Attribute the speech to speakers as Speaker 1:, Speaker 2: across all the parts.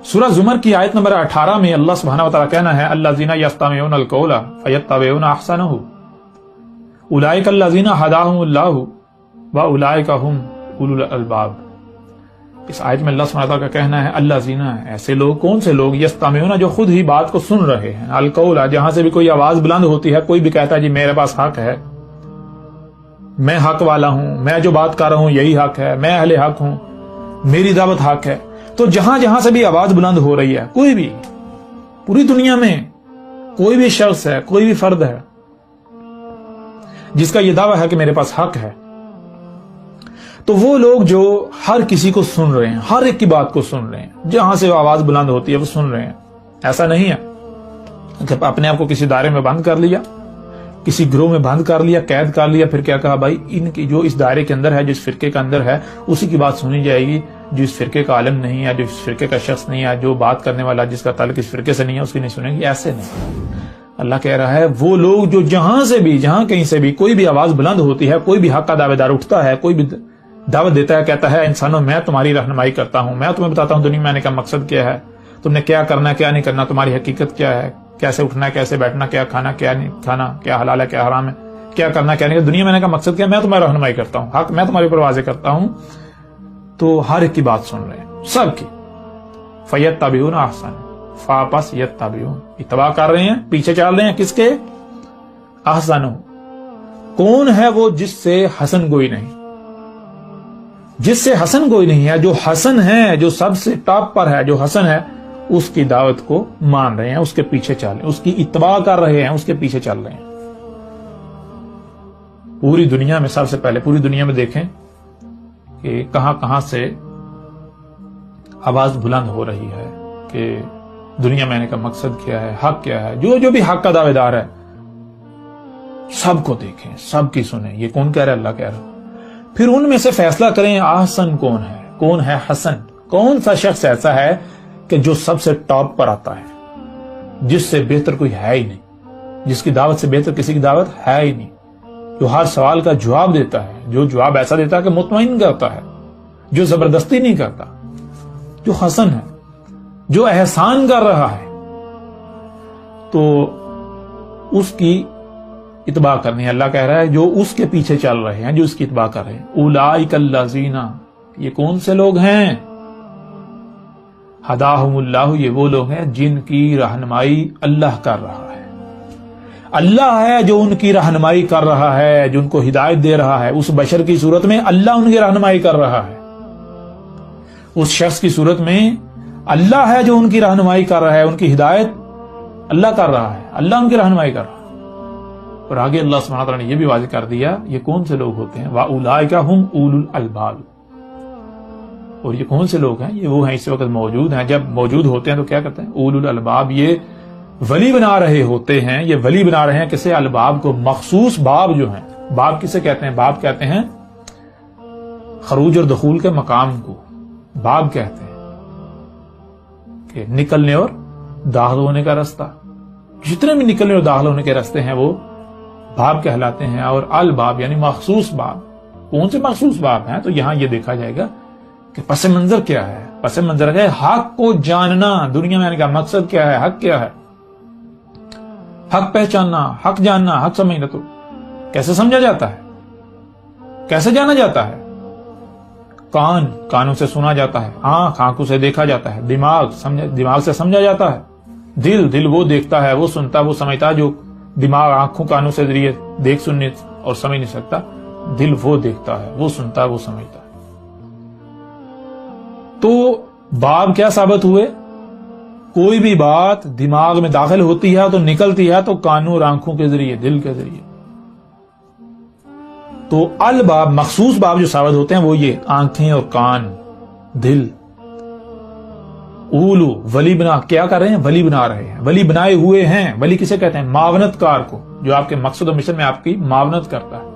Speaker 1: سورہ زمر کی آیت نمبر 18 میں اللہ سبحانہ و تعالیٰ کہنا ہے الذین یستمعون القول فیتبعون احسنہ اولئک الذین ھداھم اللہ واولئک ھم اولو الالباب۔ اس آیت میں اللہ سبحانہ و تعالیٰ کا کہنا ہے الذین، ایسے لوگ، کون سے لوگ، یستمعون، جو خود ہی بات کو سن رہے ہیں، القول، جہاں سے بھی کوئی آواز بلند ہوتی ہے، کوئی بھی کہتا ہے جی میرے پاس حق ہے، میں حق والا ہوں، میں جو بات کر رہا ہوں یہی حق ہے، میں اہل حق ہوں، میری دعوت حق ہے، تو جہاں جہاں سے بھی آواز بلند ہو رہی ہے، کوئی بھی پوری دنیا میں کوئی بھی شخص ہے، کوئی بھی فرد ہے جس کا یہ دعویٰ ہے کہ میرے پاس حق ہے، تو وہ لوگ جو ہر کسی کو سن رہے ہیں، ہر ایک کی بات کو سن رہے ہیں، جہاں سے آواز بلند ہوتی ہے وہ سن رہے ہیں۔ ایسا نہیں ہے کہ اپنے آپ کو کسی دائرے میں بند کر لیا، کسی گروہ میں بند کر لیا، قید کر لیا، پھر کیا کہا بھائی ان کی جو اس دائرے کے اندر ہے، جو اس فرقے کے اندر ہے، اسی کی بات سنی جائے گی، جو اس فرقے کا عالم نہیں ہے، جو اس فرقے کا شخص نہیں ہے، جو بات کرنے والا جس کا تعلق اس فرقے سے نہیں ہے، اس کی نہیں سنیں گی۔ ایسے نہیں، اللہ کہہ رہا ہے وہ لوگ جو جہاں سے بھی، جہاں کہیں سے بھی کوئی بھی آواز بلند ہوتی ہے، کوئی بھی حق کا دعوے دار اٹھتا ہے، کوئی بھی دعوت دیتا ہے، کہتا ہے انسانوں میں تمہاری رہنمائی کرتا ہوں، میں تمہیں بتاتا ہوں دنیا میں آنے کا مقصد کیا ہے، تم نے کیا کرنا ہے کیا نہیں کرنا، تمہاری حقیقت کیا ہے، کیسے اٹھنا ہے کیسے بیٹھنا، کیا کھانا کیا نہیں کھانا، کیا حلال ہے کیا حرام ہے، کیا کرنا کیا نہیں، دنیا میں آنے کا مقصد کیا، میں تمہاری رہنمائی کرتا ہوں، حق میں تمہارے اوپر واضح کرتا ہوں، تو ہر ایک کی بات سن رہے ہیں، سب کی۔ فیتبعون احسن، فاپس یتبعون، اتباع کر رہے ہیں، پیچھے چل رہے ہیں کس کے؟ احسن، کون ہے وہ جس سے حسن گوئی نہیں، جس سے حسن کوئی نہیں ہے، جو حسن ہے، جو سب سے ٹاپ پر ہے، جو حسن ہے، اس کی دعوت کو مان رہے ہیں، اس کے پیچھے چل رہے ہیں، اس کی اتباع کر رہے ہیں، اس کے پیچھے چل رہے ہیں۔ پوری دنیا میں، سب سے پہلے پوری دنیا میں دیکھیں کہ کہاں کہاں سے آواز بلند ہو رہی ہے کہ دنیا میں آنے کا مقصد کیا ہے، حق کیا ہے، جو بھی حق کا دعوے دار ہے، سب کو دیکھیں، سب کی سنیں، یہ کون کہہ رہا ہے؟ اللہ کہہ رہا ہے۔ پھر ان میں سے فیصلہ کریں احسن کون ہے، کون ہے حسن، کون سا شخص ایسا ہے کہ جو سب سے ٹاپ پر آتا ہے، جس سے بہتر کوئی ہے ہی نہیں، جس کی دعوت سے بہتر کسی کی دعوت ہے ہی نہیں، جو ہر سوال کا جواب دیتا ہے، جو جواب ایسا دیتا ہے کہ مطمئن کرتا ہے، جو زبردستی نہیں کرتا، جو حسن ہے، جو احسان کر رہا ہے، تو اس کی اتباع کرنی ہے۔ اللہ کہہ رہا ہے جو اس کے پیچھے چل رہے ہیں، جو اس کی اتباع کر رہے ہیں، اولئک الذین، یہ کون سے لوگ ہیں؟ ھداھم اللہ، یہ وہ لوگ ہیں جن کی رہنمائی اللہ کر رہا ہے، اللہ ہے جو ان کی رہنمائی کر رہا ہے، جو ان کو ہدایت دے رہا ہے، اس بشر کی صورت میں اللہ ان کی رہنمائی کر رہا ہے، اس شخص کی صورت میں اللہ ہے جو ان کی رہنمائی کر رہا ہے، ان کی ہدایت اللہ کر رہا ہے، اللہ ان کی رہنمائی کر رہا ہے۔ اور آگے اللہ سبحانہ وتعالیٰ نے یہ بھی واضح کر دیا یہ کون سے لوگ ہوتے ہیں، وَأُولَئِكَ هُمْ أُولُو الْأَلْبَابِ، اور یہ کون سے لوگ ہیں؟ یہ وہ ہیں اس وقت موجود ہیں، جب موجود ہوتے ہیں تو کیا کرتے ہیں؟ اولو الالباب، یہ ولی بنا رہے ہوتے ہیں، یہ ولی بنا رہے ہیں کسے؟ الباب کو، مخصوص باب جو ہیں۔ باب کسے کہتے ہیں؟ باب کہتے ہیں خروج اور دخول کے مقام کو باب کہتے ہیں، کہ نکلنے اور داخل ہونے کا راستہ، جتنے بھی نکلنے اور داخل ہونے کے راستے ہیں وہ باب کہلاتے ہیں۔ اور الباب یعنی مخصوص باب، کون سے مخصوص باب ہیں؟ تو یہاں یہ دیکھا جائے گا کہ پس منظر کیا ہے، پس منظر ہے حق کو جاننا، دنیا میں آنے کا مقصد کیا ہے، حق کیا ہے، حق پہچاننا، حق جاننا، حق سمجھنا۔ تو کیسے سمجھا جاتا ہے، کیسے جانا جاتا ہے؟ کان، کانوں سے سنا جاتا ہے، آنکھ، آنکھوں سے دیکھا جاتا ہے، دماغ، دماغ سے سمجھا جاتا ہے، دل وہ دیکھتا ہے، وہ سنتا، وہ سمجھتا، جو دماغ آنکھوں کانوں سے ذریعے دیکھ سننے اور سمجھ نہیں سکتا، دل وہ دیکھتا ہے، وہ سنتا ہے، وہ سمجھتا ہے۔ تو باب کیا ثابت ہوئے؟ کوئی بھی بات دماغ میں داخل ہوتی ہے تو نکلتی ہے تو کانوں اور آنکھوں کے ذریعے، دل کے ذریعے۔ تو الباب، مخصوص باب جو ثابت ہوتے ہیں وہ یہ آنکھیں اور کان، دل۔ اولو، ولی بنا، کیا کر رہے ہیں؟ ولی بنا رہے ہیں، ولی بنائے ہوئے ہیں۔ ولی کسے کہتے ہیں؟ معاونت کار کو، جو آپ کے مقصد و مشن میں آپ کی معاونت کرتا ہے۔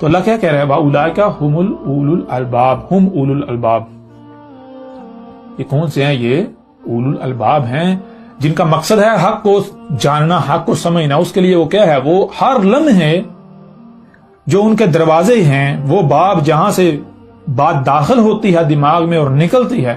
Speaker 1: تو اللہ کیا کہہ رہا ہے؟ وَأُولَئِكَ هُمُ الْأُولُو الْأَلْبَابِ، ہم اولو الالباب۔ یہ کون سے ہیں؟ یہ اولو الالباب ہیں جن کا مقصد ہے حق کو جاننا، حق کو سمجھنا۔ اس کے لیے وہ کیا ہے؟ وہ ہر لمحے جو ان کے دروازے ہیں، وہ باب جہاں سے بات داخل ہوتی ہے دماغ میں اور نکلتی ہے،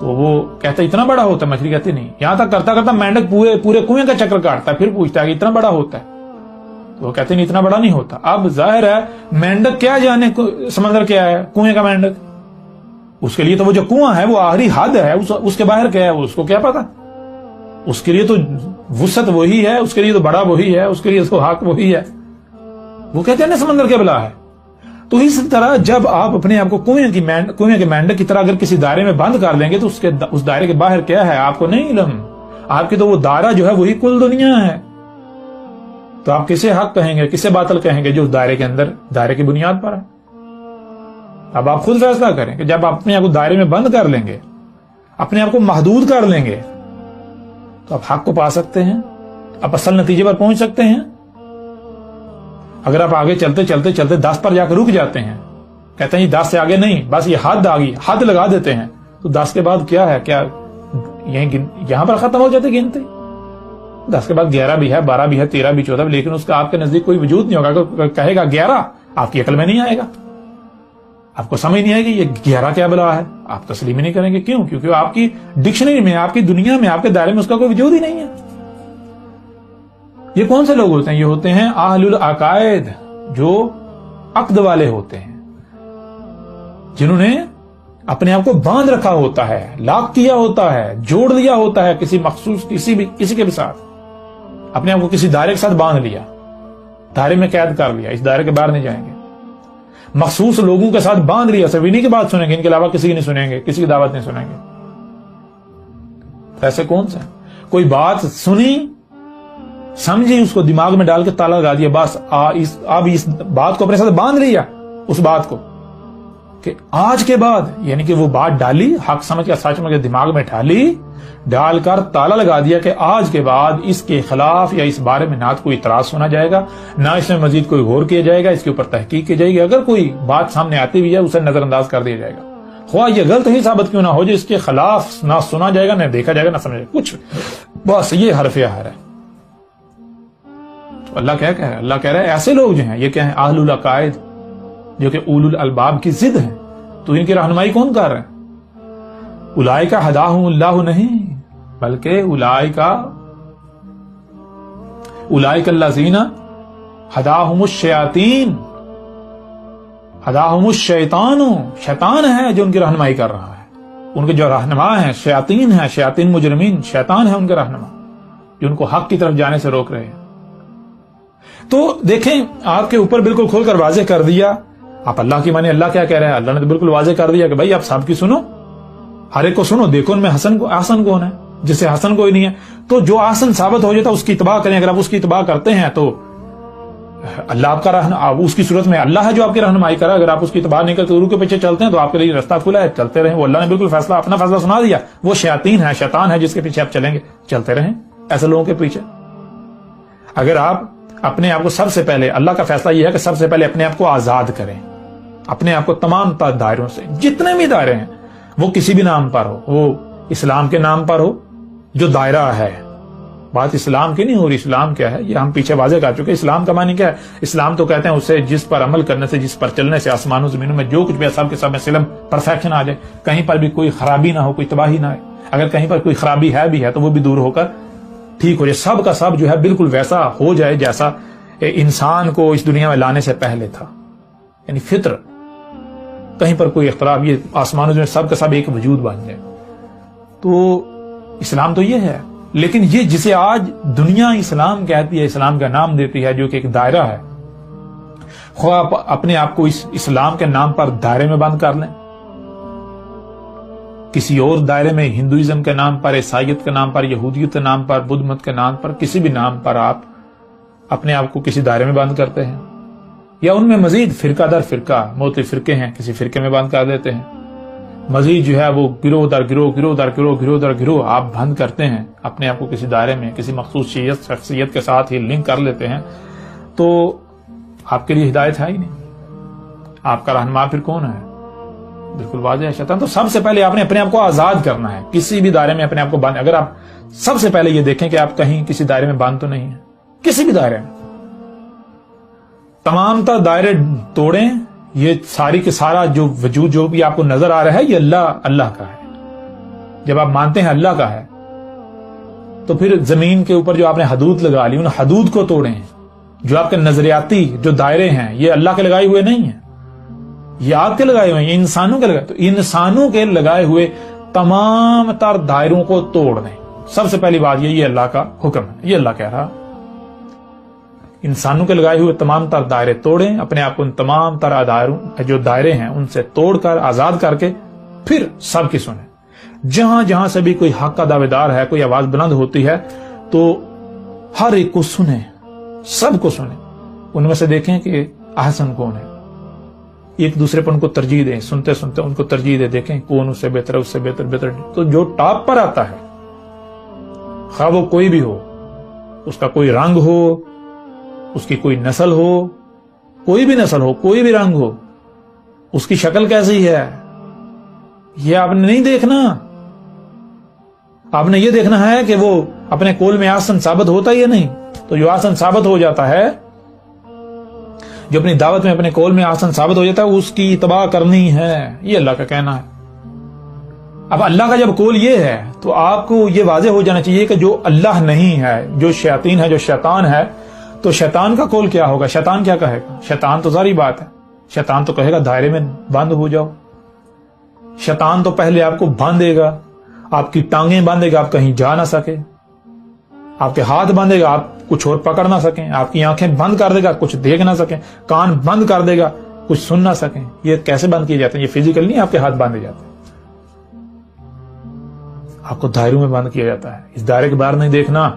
Speaker 1: تو وہ کہتا ہے اتنا بڑا ہوتا ہے؟ مچھلی کہتی نہیں. یہاں تک کرتا کرتا مینڈک پورے کنویں کا چکر کاٹتا ہے, پھر پوچھتا ہے کہ اتنا بڑا ہوتا ہے؟ تو وہ کہتے نہیں اتنا بڑا نہیں ہوتا. اب ظاہر ہے مینڈک کیا جانے سمندر کیا ہے, کنویں کا مینڈک, اس کے لیے تو وہ جو کنواں ہے وہ آخری حد ہے, اس کے باہر کیا ہے اس کو کیا پتا. اس کے لیے تو وسعت وہی ہے, اس کے لیے تو بڑا وہی ہے, اس کے لیے تو حق وہی ہے. وہ کہتے ہیں نا سمندر کے بلا ہے. تو اس طرح جب آپ اپنے آپ کو کنویں کے مینڈک کی طرح اگر کسی دائرے میں بند کر لیں گے تو اس دائرے کے باہر کیا ہے آپ کو نہیں علم. آپ کی تو وہ دائرہ جو ہے وہی کل دنیا ہے. تو آپ کسے حق کہیں گے, کسے باطل کہیں گے جو اس دائرے کے اندر دائرے کی بنیاد پر ہے. اب آپ خود فیصلہ کریں کہ جب آپ اپنے آپ کو دائرے میں بند کر لیں گے, اپنے آپ کو محدود کر لیں گے, تو آپ حق کو پا سکتے ہیں, آپ اصل نتیجے پر پہنچ سکتے ہیں. اگر آپ آگے چلتے چلتے چلتے 10 پر جا کے رک جاتے ہیں, کہتے ہیں 10 سے آگے نہیں, بس یہ حد آ گئی, حد لگا دیتے ہیں, تو 10 کے بعد کیا ہے, کیا یہاں پر ختم ہو جاتے گنتے. 10 کے بعد 11 بھی ہے, 12 بھی ہے, 13 بھی, 14 بھی, لیکن اس کا آپ کے نزدیک کوئی وجود نہیں ہوگا. اگر کہے گا 11, آپ کی عقل میں نہیں آئے گا, آپ کو سمجھ نہیں آئے گی یہ 11 کیا بلا ہے, آپ تسلیم ہی نہیں کریں گے. کیوں؟ کیونکہ آپ کی ڈکشنری میں, آپ کی دنیا میں, آپ کے دائرے میں اس کا کوئی وجود ہی نہیں ہے. یہ کون سے لوگ ہوتے ہیں؟ یہ ہوتے ہیں اہل العقائد, جو عقد والے ہوتے ہیں, جنہوں نے اپنے آپ کو باندھ رکھا ہوتا ہے, لاک کیا ہوتا ہے, جوڑ لیا ہوتا ہے کسی مخصوص کسی کے بھی ساتھ, اپنے آپ کو کسی دائرے کے ساتھ باندھ لیا, دائرے میں قید کر لیا, اس دائرے کے باہر نہیں جائیں گے. مخصوص لوگوں کے ساتھ باندھ لیا, صرف انہیں کی بات سنیں گے, ان کے علاوہ کسی کی نہیں سنیں گے, کسی کی دعوت نہیں سنیں گے. ایسے کون سے؟ کوئی بات سنی, سمجھی, اس کو دماغ میں ڈال کے تالا لگا دیا, بس اب اس بات کو اپنے ساتھ باندھ لیا, اس بات کو کہ آج کے بعد, یعنی کہ وہ بات ڈالی, حق سمجھ کے سچ میں دماغ میں ڈال کر تالا لگا دیا کہ آج کے بعد اس کے خلاف یا اس بارے میں نہ کوئی اعتراض سنا جائے گا, نہ اس میں مزید کوئی غور کیا جائے گا, اس کے اوپر تحقیق کی جائے گی. اگر کوئی بات سامنے آتی بھی ہے اسے نظر انداز کر دیا جائے گا, خواہ یہ غلط ہی ثابت کیوں نہ ہو, جو اس کے خلاف نہ سنا جائے گا, نہ دیکھا جائے گا, نہ سمجھا جائے گا, کچھ. بس یہ حرف آہر ہے. تو اللہ کیا کہہ رہا ہے؟ اللہ کہہ رہا ہے ایسے لوگ جو ہیں, یہ کیا ہیں؟ اہل العقائد, جو کہ اولو الالباب کی ضد ہیں. تو ان کی رہنمائی کون کر رہا ہے؟ اولئک ھداھم اللہ نہیں, بلکہ اولئک الذین ھداھم الشیاطین, ھداھم الشیطان, شیطان ہے جو ان کی رہنمائی کر رہا ہے. ان کے جو رہنما ہیں شیاطین ہیں, شیاطین مجرمین, شیطان ہے ان کے رہنما, جو ان کو حق کی طرف جانے سے روک رہے ہیں. تو دیکھیں, آپ کے اوپر بالکل کھول کر واضح کر دیا. آپ اللہ کی مانیں, اللہ کیا کہہ رہے ہیں؟ اللہ نے تو بالکل واضح کر دیا کہ بھائی آپ سب کی سنو, ہر ایک کو سنو, دیکھو ان میں حسن کون ہے, جس سے حسن کوئی نہیں ہے. تو جو حسن ثابت ہو جاتا ہے اس کی اتباع کریں. اگر آپ اس کی اتباع کرتے ہیں تو اللہ آپ کا اس کی صورت میں اللہ ہے جو آپ کی رہنمائی کرا. اگر آپ اس کی اتباع نہیں کرتے, روح کے پیچھے چلتے ہیں, تو آپ کے لیے راستہ کھلا ہے, چلتے رہیں. وہ اللہ نے بالکل اپنا فیصلہ سنا دیا. وہ شیاطین ہے, شیطان ہے, جس کے پیچھے آپ چلیں گے, چلتے رہیں ایسے لوگوں کے پیچھے. اگر آپ اپنے آپ کو, سب سے پہلے اللہ کا فیصلہ یہ ہے کہ سب سے پہلے اپنے آپ کو آزاد کریں, اپنے آپ کو تمام دائروں سے, جتنے بھی دائرے ہیں, وہ کسی بھی نام پر ہو, وہ اسلام کے نام پر ہو جو دائرہ ہے. بات اسلام کی نہیں ہو رہی. اسلام کیا ہے یہ ہم پیچھے واضح کر چکے. اسلام کا معنی کیا ہے؟ اسلام تو کہتے ہیں اسے جس پر عمل کرنے سے, جس پر چلنے سے آسمانوں زمینوں میں جو کچھ بھی سب کے سب میں سلم پرفیکشن آ جائے, کہیں پر بھی کوئی خرابی نہ ہو, کوئی تباہی نہ آئے. اگر کہیں پر کوئی خرابی ہے بھی ہے تو وہ بھی دور ہو کر ٹھیک ہو جائے. سب کا سب جو ہے بالکل ویسا ہو جائے جیسا انسان کو اس دنیا میں لانے سے پہلے تھا, یعنی فطر. کہیں پر کوئی اختلاف, یہ آسمانوں میں سب کا سب ایک وجود بن جائے. تو اسلام تو یہ ہے. لیکن یہ جسے آج دنیا اسلام کہتی ہے, اسلام کا نام دیتی ہے, جو کہ ایک دائرہ ہے, خواہ آپ اپنے آپ کو اس اسلام کے نام پر دائرے میں بند کر لیں, کسی اور دائرے میں, ہندوازم کے نام پر, عیسائیت کے نام پر, یہودیت کے نام پر, بدھ مت کے نام پر, کسی بھی نام پر آپ اپنے آپ کو کسی دائرے میں بند کرتے ہیں, یا ان میں مزید فرقہ در فرقہ, مختلف فرقے ہیں, کسی فرقے میں بند کر دیتے ہیں. مزید جو ہے وہ گروہ در گروہ, گروہ در گروہ, گروہ در گروہ آپ بند کرتے ہیں, اپنے آپ کو کسی دائرے میں کسی مخصوص شخصیت کے ساتھ ہی لنک کر لیتے ہیں. تو آپ کے لیے ہدایت ہے ہی نہیں. آپ کا رہنما پھر کون ہے؟ بالکل واضح ہے, شیطان. تو سب سے پہلے آپ نے اپنے آپ کو آزاد کرنا ہے, کسی بھی دائرے میں اپنے آپ کو بند. اگر آپ سب سے پہلے یہ دیکھیں کہ آپ کہیں کسی دائرے میں بند تو نہیں ہے, کسی بھی دائرے میں, تمام تر دائرے توڑیں. یہ ساری کے سارا جو وجود جو بھی آپ کو نظر آ رہا ہے, یہ اللہ کا ہے. جب آپ مانتے ہیں اللہ کا ہے تو پھر زمین کے اوپر جو آپ نے حدود لگا لی ان حدود کو توڑیں. جو آپ کے نظریاتی جو دائرے ہیں یہ اللہ کے لگائے ہوئے نہیں ہیں, یہ آپ کے لگائے ہوئے ہیں, یہ انسانوں کے لگائے. تو انسانوں کے لگائے ہوئے تمام تر دائروں کو توڑ دیں. سب سے پہلی بات یہ اللہ کا حکم ہے, یہ اللہ کہہ رہا. انسانوں کے لگائے ہوئے تمام تر دائرے توڑیں, اپنے آپ کو ان تمام تر جو دائرے ہیں ان سے توڑ کر آزاد کر کے پھر سب کی سنیں. جہاں جہاں سے بھی کوئی حق کا دعوے دار ہے, کوئی آواز بلند ہوتی ہے تو ہر ایک کو سنیں, سب کو سنیں, ان میں سے دیکھیں کہ احسن کون ہے, ایک دوسرے پر ان کو ترجیح دیں, سنتے سنتے ان کو ترجیح دیں, دیکھیں کون اس سے بہتر ہے, اس سے بہتر. تو جو ٹاپ پر آتا ہے خواہ وہ کوئی بھی ہو, اس کا کوئی رنگ ہو, اس کی کوئی نسل ہو, کوئی بھی نسل ہو, کوئی بھی رنگ ہو, اس کی شکل کیسی ہے یہ آپ نے نہیں دیکھنا. آپ نے یہ دیکھنا ہے کہ وہ اپنے قول میں آسن ثابت ہوتا ہے یا نہیں. تو جو آسن ثابت ہو جاتا ہے, جو اپنی دعوت میں اپنے قول میں آسن ثابت ہو جاتا ہے, اس کی اتباع کرنی ہے, یہ اللہ کا کہنا ہے. اب اللہ کا جب قول یہ ہے تو آپ کو یہ واضح ہو جانا چاہیے کہ جو اللہ نہیں ہے, جو شیاطین ہے, جو شیطان ہے, تو شیطان کا قول کیا ہوگا, شیطان کیا کہے گا. شیطان تو ظاہری بات ہے, شیطان تو کہے گا دائرے میں بند ہو جاؤ. شیطان تو پہلے آپ کو باندھے گا, آپ کی ٹانگیں باندھے گا, آپ کہیں جا نہ سکے, آپ کے ہاتھ باندھے گا, آپ کچھ اور پکڑ نہ سکیں, آپ کی آنکھیں بند کر دے گا, کچھ دیکھ نہ سکیں, کان بند کر دے گا, کچھ سن نہ سکیں. یہ کیسے بند کیے جاتے ہیں, یہ فزیکل نہیں, آپ کے ہاتھ باندھے جاتے ہیں, آپ کو دائروں میں بند کیا جاتا ہے. اس دائرے کے باہر نہیں دیکھنا.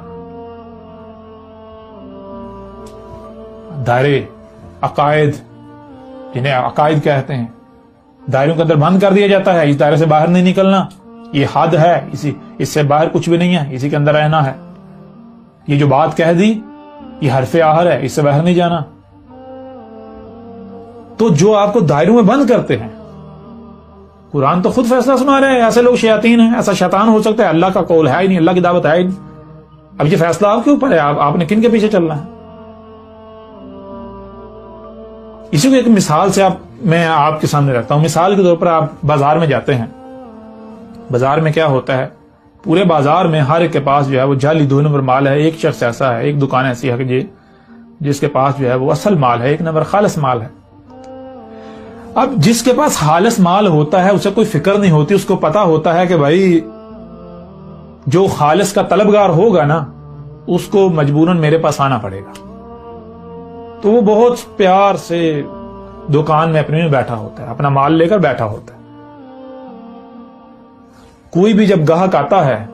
Speaker 1: دائرے عقائد, جنہیں عقائد کہتے ہیں, دائروں کے اندر بند کر دیا جاتا ہے. اس دائرے سے باہر نہیں نکلنا, یہ حد ہے, اس سے باہر کچھ بھی نہیں ہے, اسی کے اندر رہنا ہے. یہ جو بات کہہ دی یہ حرف آخر ہے, اس سے باہر نہیں جانا. تو جو آپ کو دائروں میں بند کرتے ہیں, قرآن تو خود فیصلہ سنا رہے ہیں, ایسے لوگ شیاطین ہیں, ایسا شیطان ہو سکتا ہے, اللہ کا قول ہے ہی نہیں, اللہ کی دعوت ہے ہی نہیں. اب یہ فیصلہ آپ کے اوپر ہے, آپ نے کن کے پیچھے چلنا ہے. اسی کو ایک مثال سے میں آپ کے سامنے رکھتا ہوں. مثال کے طور پر آپ بازار میں جاتے ہیں, بازار میں کیا ہوتا ہے, پورے بازار میں ہر ایک کے پاس جو ہے وہ جعلی 2 نمبر مال ہے. ایک شخص ایسا ہے, ایک دکان ایسی ہے کہ جس کے پاس جو ہے وہ اصل مال ہے, 1 نمبر خالص مال ہے. اب جس کے پاس خالص مال ہوتا ہے اسے کوئی فکر نہیں ہوتی, اس کو پتا ہوتا ہے کہ بھائی جو خالص کا طلبگار ہوگا نا اس کو مجبوراً میرے پاس آنا پڑے گا. تو وہ بہت پیار سے دکان میں اپنے میں بیٹھا ہوتا ہے, اپنا مال لے کر بیٹھا ہوتا ہے. کوئی بھی جب گاہک آتا ہے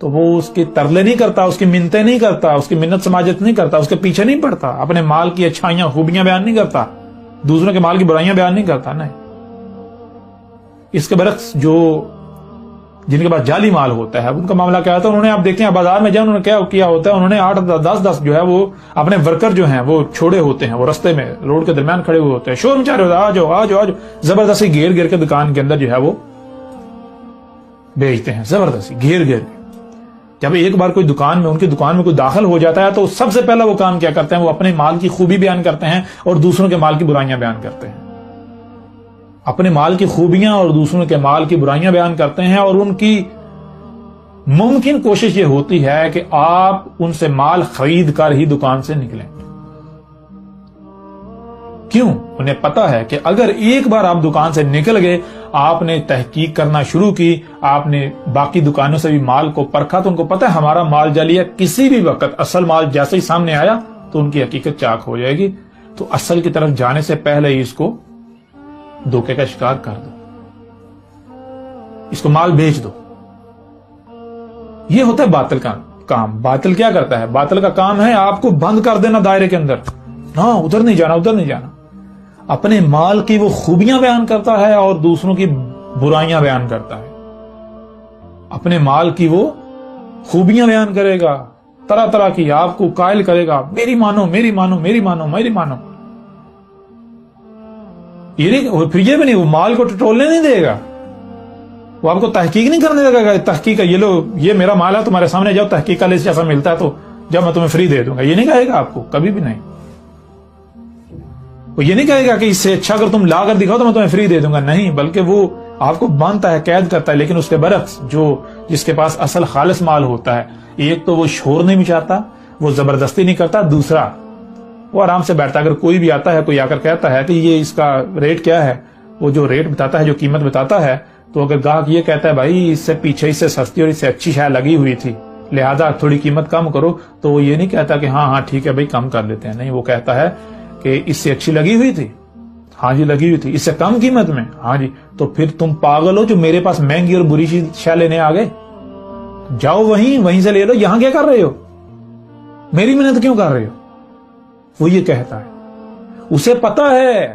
Speaker 1: تو وہ اس کی ترلے نہیں کرتا, اس کی منتیں نہیں کرتا, اس کی منت سماجت نہیں کرتا, اس کے پیچھے نہیں پڑتا, اپنے مال کی اچھائیاں خوبیاں بیان نہیں کرتا, دوسروں کے مال کی برائیاں بیان نہیں کرتا. نہیں, اس کے برعکس جو جن کے پاس جعلی مال ہوتا ہے ان کا معاملہ کیا ہوتا ہے. انہوں نے, آپ دیکھتے ہیں بازار میں جائیں, انہوں نے کیا کیا ہوتا ہے, انہوں نے 8-10 جو ہے وہ اپنے ورکر جو ہیں وہ چھوڑے ہوتے ہیں, وہ رستے میں روڈ کے درمیان کھڑے ہوئے ہوتے ہیں, شور مچا رہے ہوتے ہیں, آ جاؤ آ جاؤ آ جاؤ, زبردستی گھیر گھیر کے دکان کے اندر جو ہے وہ بیچتے ہیں, زبردستی گھیر گھیر کے. جب ایک بار کوئی دکان میں, ان کی دکان میں کوئی داخل ہو جاتا ہے تو سب سے پہلا وہ کام کیا کرتے ہیں, وہ اپنے مال کی خوبی بیان کرتے ہیں اور دوسروں کے مال کی برائیاں بیان کرتے ہیں. اپنے مال کی خوبیاں اور دوسروں کے مال کی برائیاں بیان کرتے ہیں, اور ان کی ممکن کوشش یہ ہوتی ہے کہ آپ ان سے مال خرید کر ہی دکان سے نکلیں. کیوں؟ انہیں پتا ہے کہ اگر ایک بار آپ دکان سے نکل گئے, آپ نے تحقیق کرنا شروع کی, آپ نے باقی دکانوں سے بھی مال کو پرکھا, تو ان کو پتا ہے ہمارا مال جعلی ہے, کسی بھی وقت اصل مال جیسے ہی سامنے آیا تو ان کی حقیقت چاک ہو جائے گی. تو اصل کی طرف جانے سے پہلے ہی اس کو دھوکے کا شکار کر دو, اس کو مال بیچ دو. یہ ہوتا ہے باطل کا کام. باطل کیا کرتا ہے, باطل کا کام ہے آپ کو بند کر دینا دائرے کے اندر, ہاں ادھر نہیں جانا, ادھر نہیں جانا. اپنے مال کی وہ خوبیاں بیان کرتا ہے اور دوسروں کی برائیاں بیان کرتا ہے. اپنے مال کی وہ خوبیاں بیان کرے گا, طرح طرح کی, آپ کو قائل کرے گا, میری مانو میری مانو میری مانو میری مانو. پھر یہ بھی نہیں, وہ مال کو ٹٹولنے نہیں دے گا, وہ آپ کو تحقیق نہیں کرنے لگے گا. تحقیق ہے, یہ لو یہ میرا مال ہے, تمہارے سامنے جاؤ, تحقیق کا لسٹ ایسا ملتا ہے تو جب میں تمہیں فری دے دوں گا, یہ نہیں کہے گا آپ کو, کبھی بھی نہیں. وہ یہ نہیں کہے گا کہ اس سے اچھا اگر تم لا کر دکھاؤ تو میں تمہیں فری دے دوں گا, نہیں, بلکہ وہ آپ کو باندھتا ہے، قید کرتا ہے، لیکن اس کے برعکس جس کے پاس اصل خالص مال ہوتا ہے، ایک تو وہ شور نہیں مچاتا، وہ زبردستی نہیں کرتا، دوسرا وہ آرام سے بیٹھتا ہے۔ اگر کوئی بھی آتا ہے، کوئی آ کر کہتا ہے کہ یہ اس کا ریٹ کیا ہے، وہ جو ریٹ بتاتا ہے، جو قیمت بتاتا ہے، تو اگر گاہک یہ کہتا ہے بھائی اس سے پیچھے اس سے سستی اور اس سے اچھی شاید لگی ہوئی تھی، لہذا تھوڑی قیمت کم کرو، تو وہ یہ نہیں کہتا کہ ہاں ٹھیک ہے بھائی کم کر لیتے ہیں، نہیں، وہ کہتا ہے کہ اس سے اچھی لگی ہوئی تھی، ہاں جی لگی ہوئی تھی، اس سے کم قیمت میں، ہاں جی، تو پھر تم پاگل ہو جو میرے پاس مہنگی اور بری شے لینے آ گئے، جاؤ وہیں سے لے لو، یہاں کیا کر رہے ہو، میری محنت کیوں کر رہے ہو؟ وہ یہ کہتا ہے، اسے پتا ہے،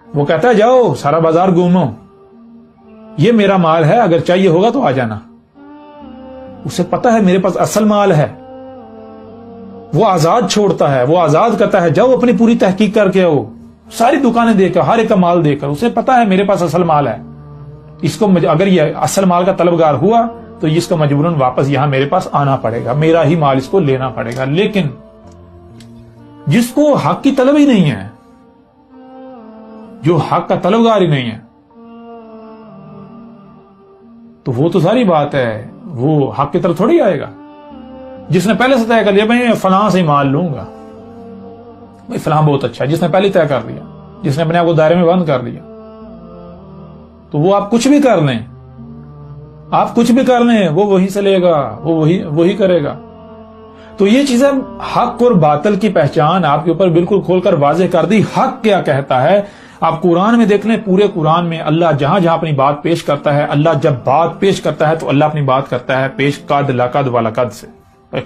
Speaker 1: وہ کہتا ہے جاؤ سارا بازار گھومو، یہ میرا مال ہے، اگر چاہیے ہوگا تو آ جانا، اسے پتا ہے میرے پاس اصل مال ہے، وہ آزاد چھوڑتا ہے، وہ آزاد کرتا ہے، جاؤ اپنی پوری تحقیق کر کے آؤ، ساری دکانیں دے کر، ہر ایک کا مال دے کر، اسے پتا ہے میرے پاس اصل مال ہے، اس کو اگر یہ اصل مال کا طلبگار ہوا تو اس کو مجبوراً واپس یہاں میرے پاس آنا پڑے گا، میرا ہی مال اس کو لینا پڑے گا۔ لیکن جس کو حق کی طلب ہی نہیں ہے، جو حق کا طلبگار ہی نہیں ہے، تو وہ تو ساری بات ہے، وہ حق کی طرف تھوڑی آئے گا۔ جس نے پہلے سے طے کر لیا میں فلاں سے مال لوں گا، بھائی فلاں بہت اچھا ہے، جس نے پہلے طے کر لیا، جس نے اپنے آپ کو دائرے میں بند کر لیا، تو وہ آپ کچھ بھی کر لیں، آپ کچھ بھی کر لیں، وہ وہیں سے لے گا، وہ وہی کرے گا۔ تو یہ چیزیں حق اور باطل کی پہچان آپ کے اوپر بالکل کھول کر واضح کر دی۔ حق کیا کہتا ہے آپ قرآن میں دیکھ لیں، پورے قرآن میں اللہ جہاں جہاں اپنی بات پیش کرتا ہے، اللہ جب بات پیش کرتا ہے تو اللہ اپنی بات کرتا ہے پیش قد لقد ولقد سے۔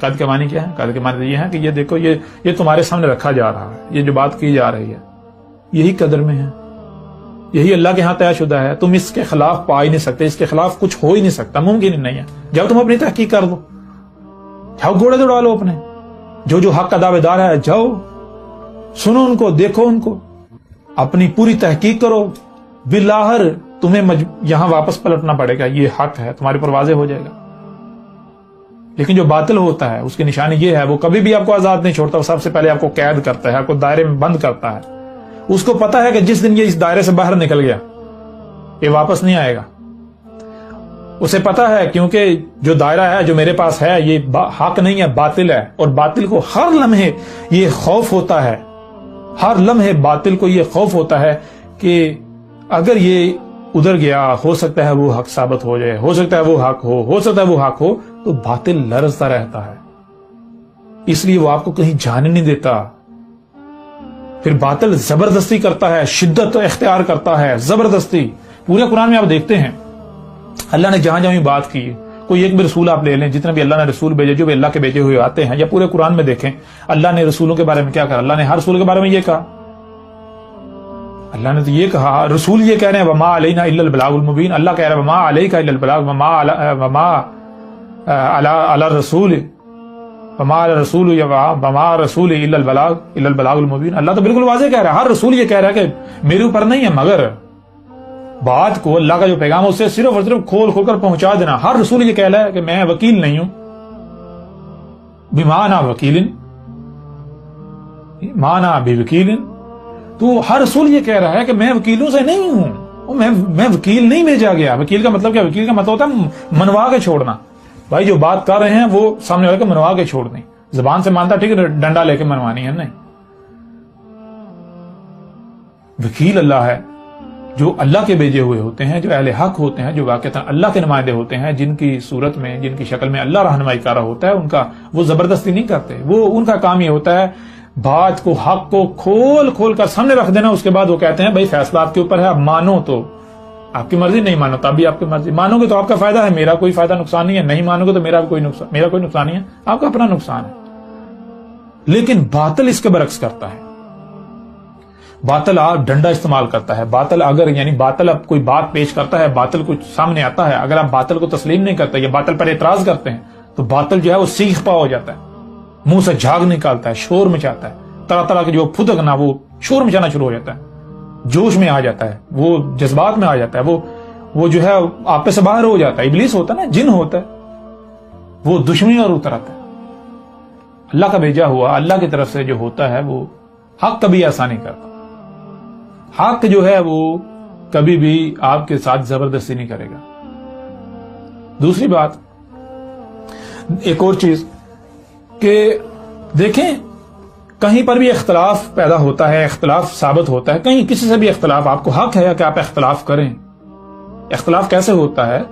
Speaker 1: قد کے معنی کیا ہے؟ قد کے معنی یہ ہے کہ یہ دیکھو، یہ تمہارے سامنے رکھا جا رہا ہے، یہ جو بات کی جا رہی ہے یہی قدر میں ہے، یہی اللہ کے ہاں طے شدہ ہے، تم اس کے خلاف پا ہی نہیں سکتے، اس کے خلاف کچھ ہو ہی نہیں سکتا، ممکن ہی نہیں ہے۔ جب تم اپنی تحقیق کر لو، جاؤ گھوڑے دوڑا لو اپنے، جو حق کا دعوے دار ہے جاؤ سنو ان کو، دیکھو ان کو، اپنی پوری تحقیق کرو، بالآخر تمہیں یہاں واپس پلٹنا پڑے گا، یہ حق ہے تمہارے پر واضح ہو جائے گا۔ لیکن جو باطل ہوتا ہے اس کی نشانی یہ ہے، وہ کبھی بھی آپ کو آزاد نہیں چھوڑتا، وہ سب سے پہلے آپ کو قید کرتا ہے، آپ کو دائرے میں بند کرتا ہے۔ اس کو پتا ہے کہ جس دن یہ اس دائرے سے باہر نکل گیا یہ واپس نہیں آئے گا، اسے پتا ہے، کیونکہ جو دائرہ ہے جو میرے پاس ہے یہ حق نہیں ہے، باطل ہے، اور باطل کو ہر لمحے یہ خوف ہوتا ہے، ہر لمحے باطل کو یہ خوف ہوتا ہے کہ اگر یہ ادھر گیا ہو سکتا ہے وہ حق ثابت ہو جائے، ہو سکتا ہے وہ حق ہو سکتا ہے وہ حق ہو، تو باطل لرزتا رہتا ہے، اس لیے وہ آپ کو کہیں جانے نہیں دیتا۔ پھر باطل زبردستی کرتا ہے، شدت اختیار کرتا ہے، زبردستی۔ پورے قرآن میں آپ دیکھتے ہیں اللہ نے جہاں جہاں بات کی، کوئی ایک بھی رسول آپ لے لیں، جتنے بھی اللہ نے رسول بھیجے، جو بھی اللہ کے بھیجے ہوئے آتے ہیں، یا پورے قرآن میں دیکھیں اللہ نے رسولوں کے بارے میں کیا کہا۔ اللہ نے ہر رسول کے بارے میں یہ کہا، اللہ نے تو یہ کہا، رسول یہ کہہ رہے ہیں وما علینا الا البلاغ المبین، اللہ کہہ رہا ہے وما علیک الا البلاغ، وما علی الرسول وما علی الرسول وما رسول الا البلاغ المبین۔ اللہ تو بالکل واضح کہہ رہا ہے، ہر رسول یہ کہہ رہا ہے کہ میرے اوپر نہیں ہے، مگر بات کو، اللہ کا جو پیغام ہے اسے صرف اور صرف کھول کر پہنچا دینا۔ ہر رسول یہ کہہ رہا ہے کہ میں وکیل نہیں ہوں، بما انا وکیل، ما انا بوکیل، تو ہر رسول یہ کہہ رہا ہے کہ میں وکیلوں سے نہیں ہوں، میں وکیل نہیں بھیجا گیا۔ وکیل کا مطلب کیا؟ وکیل کا مطلب ہوتا ہے منوا کے چھوڑنا، بھائی جو بات کر رہے ہیں وہ سامنے والے کو منوا کے چھوڑ دیں، زبان سے مانتا ٹھیک ہے، ڈنڈا لے کے منوانی ہے نہیں۔ وکیل اللہ ہے جو اللہ کے بھیجے ہوئے ہوتے ہیں، جو اہل حق ہوتے ہیں، جو واقعتاً اللہ کے نمائندے ہوتے ہیں، جن کی صورت میں، جن کی شکل میں اللہ رہنمائی کر رہا ہوتا ہے، ان کا وہ زبردستی نہیں کرتے، وہ ان کا کام یہ ہوتا ہے بات کو، حق کو کھول کر سامنے رکھ دینا۔ اس کے بعد وہ کہتے ہیں بھائی فیصلہ آپ کے اوپر ہے، آپ مانو تو آپ کی مرضی، نہیں مانو تب بھی آپ کی مرضی، مانو گے تو آپ کا فائدہ ہے، میرا کوئی فائدہ نقصان نہیں ہے، نہیں مانو گے تو میرا کوئی نقصان نہیں ہے، آپ کا اپنا نقصان ہے۔ لیکن باطل اس کے برعکس کرتا ہے، باطل ڈنڈا استعمال کرتا ہے، باطل باطل اب کوئی بات پیش کرتا ہے، باطل کچھ سامنے آتا ہے، اگر آپ باطل کو تسلیم نہیں کرتے یا باطل پر اعتراض کرتے ہیں تو باطل جو ہے وہ سیخ پا ہو جاتا ہے، منہ سے جھاگ نکالتا ہے، شور مچاتا ہے، طرح طرح کے جو پھدکنا، وہ شور مچانا شروع ہو جاتا ہے، جوش میں آ جاتا ہے، وہ جذبات میں آ جاتا ہے، وہ جو ہے آپے سے باہر ہو جاتا ہے، ابلیس ہوتا ہے نا، جن ہوتا ہے، وہ دشمنی اور اتر آتا ہے۔ اللہ کا بھیجا ہوا، اللہ کی طرف سے جو ہوتا ہے وہ حق کبھی ایسا نہیں کرتا، حق جو ہے وہ کبھی بھی آپ کے ساتھ زبردستی نہیں کرے گا. دوسری بات، ایک اور چیز کہ دیکھیں کہیں پر بھی اختلاف پیدا ہوتا ہے، اختلاف ثابت ہوتا ہے، کہیں کسی سے بھی اختلاف، آپ کو حق ہے کہ آپ اختلاف کریں. اختلاف کیسے ہوتا ہے؟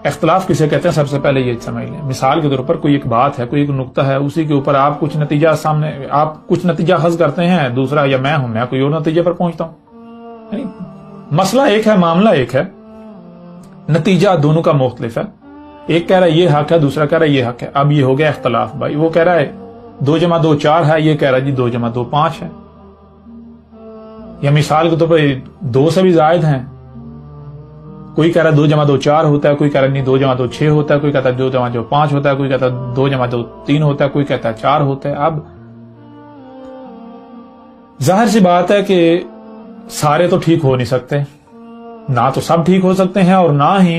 Speaker 1: اختلاف کسے کہتے ہیں؟ سب سے پہلے یہ سمجھ لیں. مثال کے طور پر کوئی ایک بات ہے، کوئی ایک نقطہ ہے، اسی کے اوپر آپ کچھ نتیجہ حاصل کرتے ہیں، دوسرا یا میں کوئی اور نتیجے پر پہنچتا ہوں. یعنی مسئلہ ایک ہے، معاملہ ایک ہے، نتیجہ دونوں کا مختلف ہے. ایک کہہ رہا ہے یہ حق ہے، دوسرا کہہ رہا ہے یہ حق ہے. اب یہ ہو گیا اختلاف. بھائی وہ کہہ رہا ہے 2 + 2 4 ہے، یہ کہہ رہا ہے جی 2 + 2 5 ہے. یا مثال کے طور پر 2 سے بھی زائد ہیں. کوئی کہہ رہا ہے 2 + 2 4 ہوتا ہے، کوئی کہہ رہا ہے نہیں 2 + 2 6 ہوتا ہے، کوئی کہتا ہے 2 + 2 5 ہوتا ہے، کوئی کہتا ہے 2 + 2 3 ہوتا ہے، کوئی کہتا ہے 4 ہوتا ہے. اب ظاہر سی بات ہے کہ سارے تو ٹھیک ہو نہیں سکتے، نہ تو سب ٹھیک ہو سکتے ہیں اور نہ ہی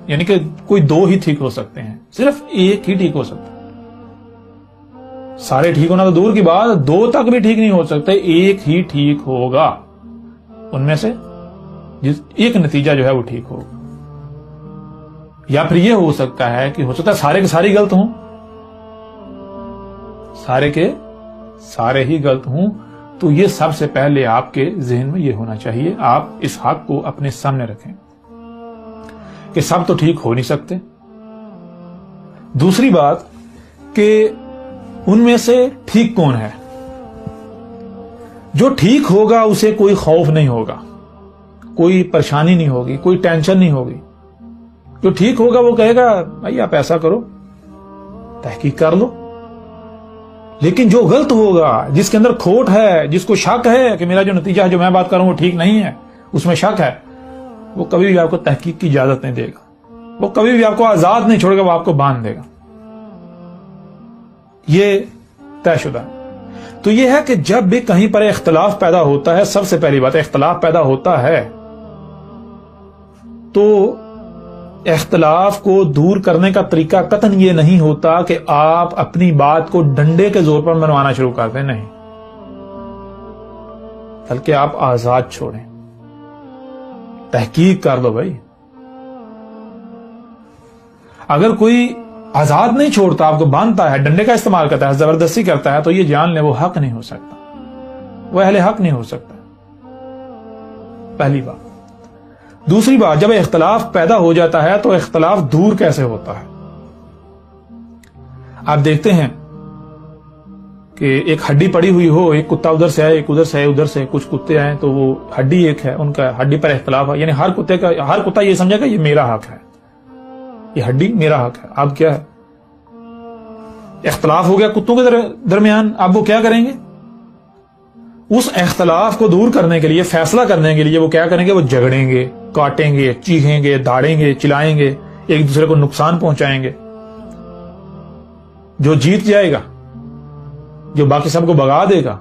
Speaker 1: یعنی کہ کوئی 2 ہی ٹھیک ہو سکتے ہیں، صرف ایک ہی ٹھیک ہو سکتا ہے. سارے ٹھیک ہونا تو دور کی بات، 2 تک بھی ٹھیک نہیں ہو سکتے، ایک ہی ٹھیک ہوگا. ان میں سے ایک نتیجہ جو ہے وہ ٹھیک ہوگا. یا پھر یہ ہو سکتا ہے کہ ہو سکتا ہے سارے کے سارے غلط ہوں، سارے کے سارے ہی غلط ہوں. تو یہ سب سے پہلے آپ کے ذہن میں یہ ہونا چاہیے، آپ اس حق کو اپنے سامنے رکھیں کہ سب تو ٹھیک ہو نہیں سکتے. دوسری بات کہ ان میں سے ٹھیک کون ہے؟ جو ٹھیک ہوگا اسے کوئی خوف نہیں ہوگا، کوئی پریشانی نہیں ہوگی، کوئی ٹینشن نہیں ہوگی. جو ٹھیک ہوگا وہ کہے گا بھائی آپ ایسا کرو، تحقیق کر لو. لیکن جو غلط ہوگا، جس کے اندر کھوٹ ہے، جس کو شک ہے کہ میرا جو نتیجہ ہے، جو میں بات کر رہا ہوں وہ ٹھیک نہیں ہے، اس میں شک ہے، وہ کبھی بھی آپ کو تحقیق کی اجازت نہیں دے گا، وہ کبھی بھی آپ کو آزاد نہیں چھوڑے گا، وہ آپ کو باندھ دے گا. یہ طے شدہ. تو یہ ہے کہ جب بھی کہیں پر اختلاف پیدا ہوتا ہے، سب سے پہلی بات اختلاف پیدا ہوتا ہے تو اختلاف کو دور کرنے کا طریقہ قطعاً یہ نہیں ہوتا کہ آپ اپنی بات کو ڈنڈے کے زور پر منوانا شروع کر دیں، نہیں، بلکہ آپ آزاد چھوڑیں، تحقیق کر دو. بھائی اگر کوئی آزاد نہیں چھوڑتا، آپ کو باندھتا ہے، ڈنڈے کا استعمال کرتا ہے، زبردستی کرتا ہے، تو یہ جان لیں وہ حق نہیں ہو سکتا، وہ اہل حق نہیں ہو سکتا. پہلی بات. دوسری بات، جب اختلاف پیدا ہو جاتا ہے تو اختلاف دور کیسے ہوتا ہے؟ آپ دیکھتے ہیں کہ ایک ہڈی پڑی ہوئی ہو، ایک کتا ادھر سے آئے، ایک ادھر سے آئے، ادھر سے کچھ کتے آئے، تو وہ ہڈی ایک ہے، ان کا ہڈی پر اختلاف ہے. یعنی ہر کتا یہ سمجھے گا یہ میرا حق ہے، یہ ہڈی میرا حق ہے. اب کیا ہے؟ اختلاف ہو گیا کتوں کے درمیان. اب وہ کیا کریں گے؟ اس اختلاف کو دور کرنے کے لیے، فیصلہ کرنے کے لیے وہ کیا کریں گے؟ وہ جھگڑیں گے، کاٹیں گے، چیخیں گے، داڑیں گے، چلائیں گے، ایک دوسرے کو نقصان پہنچائیں گے. جو جیت جائے گا، جو باقی سب کو بھگا دے گا،